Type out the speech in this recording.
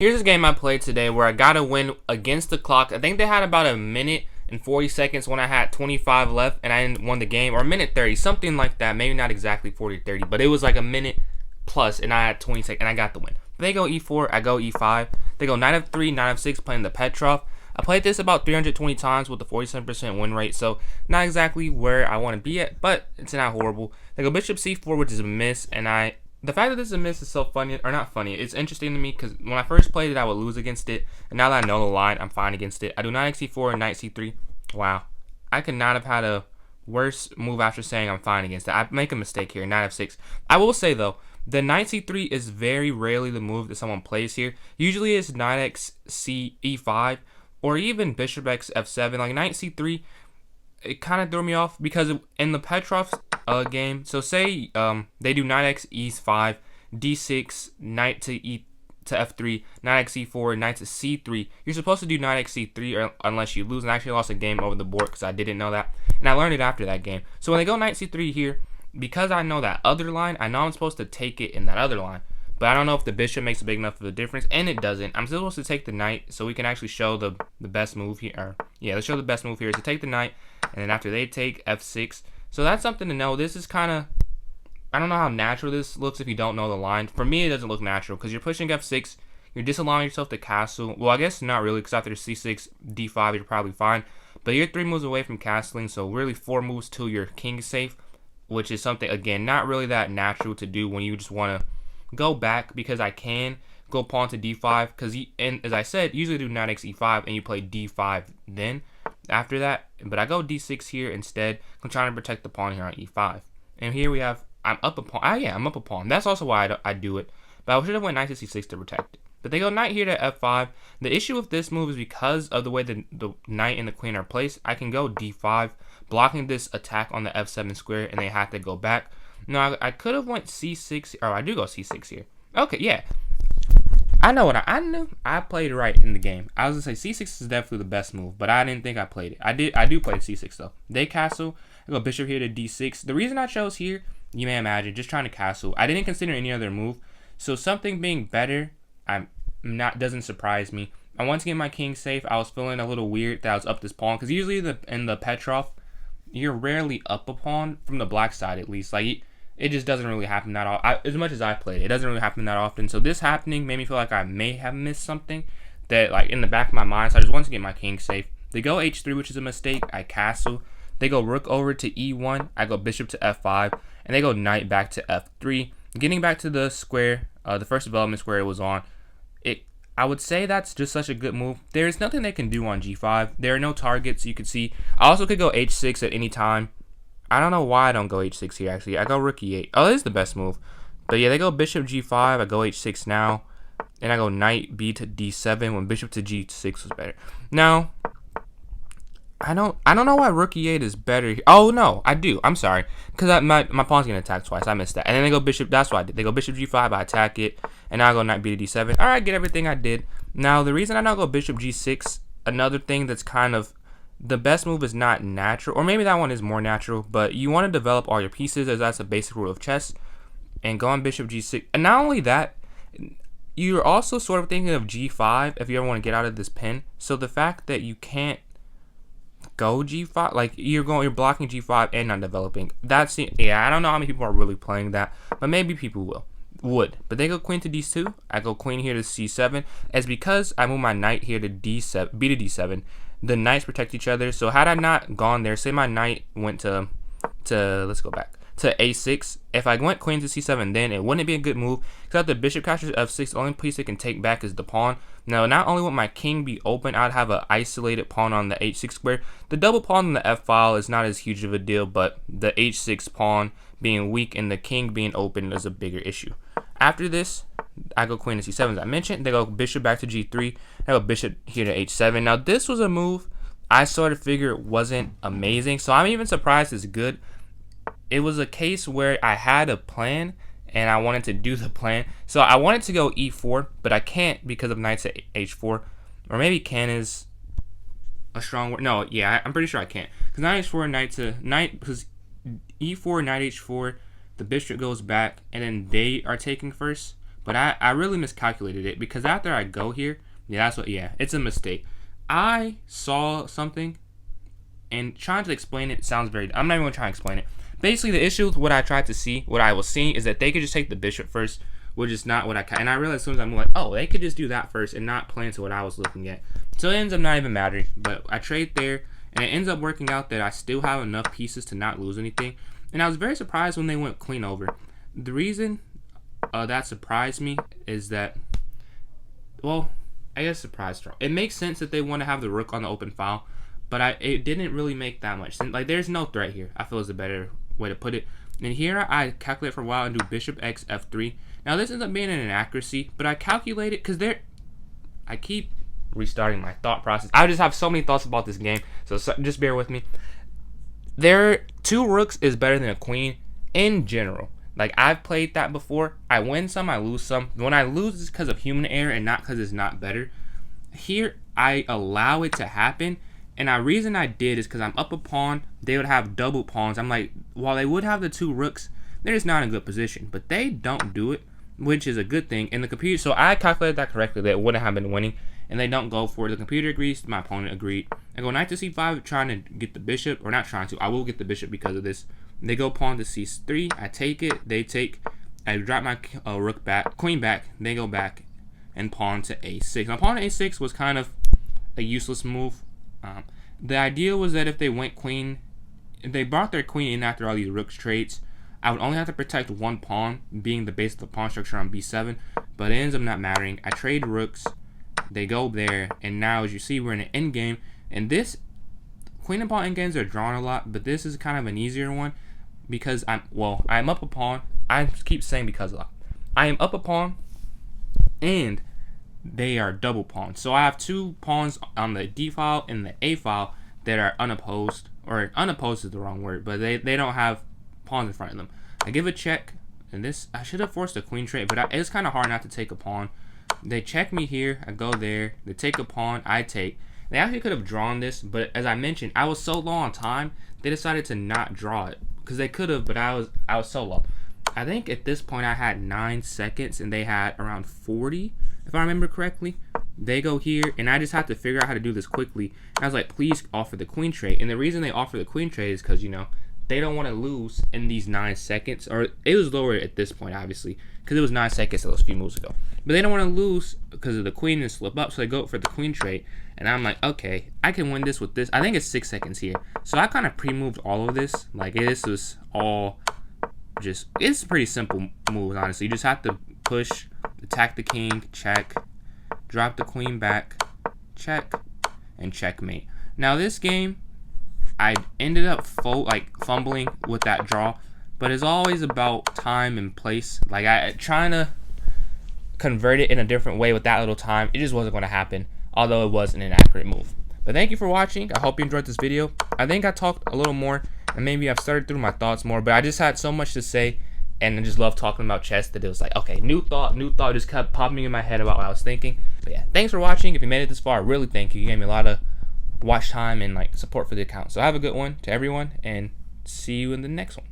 Here's this game I played today where I got a win against the clock. I think they had about a minute and 40 seconds when I had 25 left and I won the game, or a minute 30, something like that. Maybe not exactly 40 or 30, but it was like a minute plus and I had 20 seconds and I got the win. They go e4, I go e5. They go knight f3, knight f6, playing the Petrov. I played this about 320 times with a 47% win rate, so not exactly where I want to be at, but it's not horrible. They go bishop c4, which is a miss, and the fact that this is a miss is so funny, or not funny, it's interesting to me because when I first played it, I would lose against it, and now that I know the line, I'm fine against it. I do knight c4 and knight c3. Wow. I could not have had a worse move after saying I'm fine against it. I make a mistake here, knight f6. I will say, though, the knight c3 is very rarely the move that someone plays here. Usually it's knight x c e5, or even bishop x f7. Like knight c3, it kind of threw me off because in the Petrov's game, so say they do knight x e5, d6, knight to e to f3, knight x e4, knight to c3. You're supposed to do knight x c3 or unless you lose. And I actually lost a game over the board because I didn't know that, and I learned it after that game. So when they go knight c3 here, because I know that other line, I know I'm supposed to take it in that other line. But I don't know if the bishop makes a big enough of a difference, and it doesn't. I'm still supposed to take the knight, so we can actually show the best move here. Let's show the best move here is to take the knight, and then after they take f6. So that's something to know. This is kind of, I don't know how natural this looks if you don't know the line. For me, it doesn't look natural because you're pushing f6, you're disallowing yourself to castle. Well, I guess not really, because after c6, d5, you're probably fine. But you're 3 moves away from castling, so really 4 moves till your king is safe, which is something, again, not really that natural to do when you just want to go back, because I can go pawn to d5 because, and as I said, usually do knight x e5 and you play d5 then after that, but I go d6 here instead. I'm trying to protect the pawn here on e5, and here we have I'm up a pawn. I'm up a pawn. That's also why I do it, but I should have went knight to c6 to protect it. But they go knight here to f5. The issue with this move is because of the way the knight and the queen are placed, I can go d5, blocking this attack on the f7 square, and they have to go back. No, I could have went c6. Oh, I do go c6 here. Okay, yeah. I know what I knew. I played right in the game. I was gonna say c6 is definitely the best move, but I didn't think I played it. I do play c6 though. They castle. I go bishop here to d6. The reason I chose here, you may imagine, just trying to castle. I didn't consider any other move, so something being better, doesn't surprise me. I wanted to get my king safe. I was feeling a little weird that I was up this pawn because usually in the Petrov, you're rarely up a pawn from the black side, at least. Like it just doesn't really happen that often. As much as I played it doesn't really happen that often. So this happening made me feel like I may have missed something that, like, in the back of my mind. So I just wanted to get my king safe. They go h3, which is a mistake. I castle. They go rook over to e1. I go bishop to f5, and they go knight back to f3. Getting back to the square, the first development square it was on. I would say that's just such a good move. There is nothing they can do on g5. There are no targets you could see. I also could go h6 at any time. I don't know why I don't go h6 here, actually. I go rook e8. Oh, it is the best move. But yeah, they go bishop g5. I go h6 now. And I go knight b to d7 when bishop to g6 was better. Now, I don't know why rook e8 is better. Oh, no, I do. I'm sorry. Because my pawn's getting attacked twice. I missed that. And then they go bishop. That's what I did. They go bishop g5. I attack it. And now I go knight b to d7. All right, get everything I did. Now, the reason I don't go bishop g6, another thing that's kind of, the best move is not natural. Or maybe that one is more natural. But you want to develop all your pieces, as that's a basic rule of chess. And go on bishop g6. And not only that, you're also sort of thinking of g5 if you ever want to get out of this pin. So the fact that you can't go g5, like you're blocking g5 and not developing, I don't know how many people are really playing that, but maybe people would. But they go queen to d2. I go queen here to c7. As because I move my knight here to d7, b to d7, the knights protect each other. So had I not gone there, say my knight went to let's go back to a6. If I went queen to c7, then it wouldn't be a good move because the bishop captures f6. The only piece it can take back is the pawn. Now, not only would my king be open, I'd have an isolated pawn on the h6 square. The double pawn on the f file is not as huge of a deal, but the h6 pawn being weak and the king being open is a bigger issue. After this, I go queen to c7, as I mentioned. They go bishop back to g3. I go bishop here to h7. Now, this was a move I sort of figured wasn't amazing, so I'm even surprised it's good. It was a case where I had a plan and I wanted to do the plan. So I wanted to go e4, but I can't because of knight to h4. Or maybe can is a strong word. No, yeah, I'm pretty sure I can't. Because knight h4, because e4, knight h4, the bishop goes back, and then they are taking first. But I really miscalculated it because after I go here, it's a mistake. I saw something and trying to explain it sounds very, I'm not even going to try to explain it. Basically, the issue with what I tried to see, what I was seeing is that they could just take the bishop first, which is not what and I realized as soon as I'm like, oh, they could just do that first and not play into what I was looking at. So it ends up not even mattering, but I trade there, and it ends up working out that I still have enough pieces to not lose anything. And I was very surprised when they went queen over. The reason that surprised me is that, well, I guess surprised. It makes sense that they want to have the rook on the open file, but it didn't really make that much sense. Like, there's no threat here, I feel is a better way to put it. And here I calculate for a while and do bishop x f3. Now this ends up being an inaccuracy, but I calculate it because I keep restarting my thought process. I just have so many thoughts about this game, so just bear with me. There, 2 rooks is better than a queen in general. Like, I've played that before. I win some, I lose some. When I lose, it's because of human error and not because it's not better. Here, I allow it to happen, and the reason I did is because I'm up a pawn. They would have double pawns. I'm like, while they would have the 2 rooks, they're just not in a good position. But they don't do it, which is a good thing. And the computer, so I calculated that correctly, that it wouldn't have been winning, and they don't go for it. The computer agrees, my opponent agreed. I go knight to c5, trying to get the bishop, or not trying to, I will get the bishop because of this. They go pawn to c3, I take it, they take, I drop my rook back, queen back, they go back, and pawn to a6. Now pawn to a6 was kind of a useless move. The idea was that if they went queen, if they brought their queen in after all these rooks trades, I would only have to protect one pawn, being the base of the pawn structure on b7, but it ends up not mattering. I trade rooks, they go there, and now as you see, we're in an endgame, and this queen and pawn endgames are drawn a lot, but this is kind of an easier one because I'm up a pawn. I keep saying because a lot. I am up a pawn, and they are double pawns. So I have 2 pawns on the d file and the a file that are unopposed, or unopposed is the wrong word, but they don't have pawns in front of them. I give a check, and this, I should have forced a queen trade, but it's kind of hard not to take a pawn. They check me here, I go there, they take a pawn, I take. They actually could have drawn this, but as I mentioned, I was so low on time, they decided to not draw it. Because they could have, but I was so low. I think at this point I had 9 seconds, and they had around 40, if I remember correctly. They go here, and I just have to figure out how to do this quickly. And I was like, please offer the queen trade. And the reason they offer the queen trade is because, you know, they don't want to lose in these 9 seconds. Or it was lower at this point, obviously, because it was 9 seconds those few moves ago. But they don't want to lose because of the queen and slip up, so they go for the queen trade. And I'm like, okay, I can win this with this. I think it's 6 seconds here. So I kind of pre-moved all of this. Like, this was all just, it's pretty simple moves, honestly. You just have to push, attack the king, check, drop the queen back, check, and checkmate. Now this game, I ended up fumbling with that draw, but it's always about time and place. Like, I trying to convert it in a different way with that little time, it just wasn't going to happen, although it was an inaccurate move. But thank you for watching. I hope you enjoyed this video. I think I talked a little more, and maybe I've started through my thoughts more, but I just had so much to say, and I just love talking about chess that it was like, okay, new thought just kept popping in my head about what I was thinking. But yeah, thanks for watching. If you made it this far, I really thank you. You gave me a lot of watch time and like support for the account. So have a good one to everyone, and see you in the next one.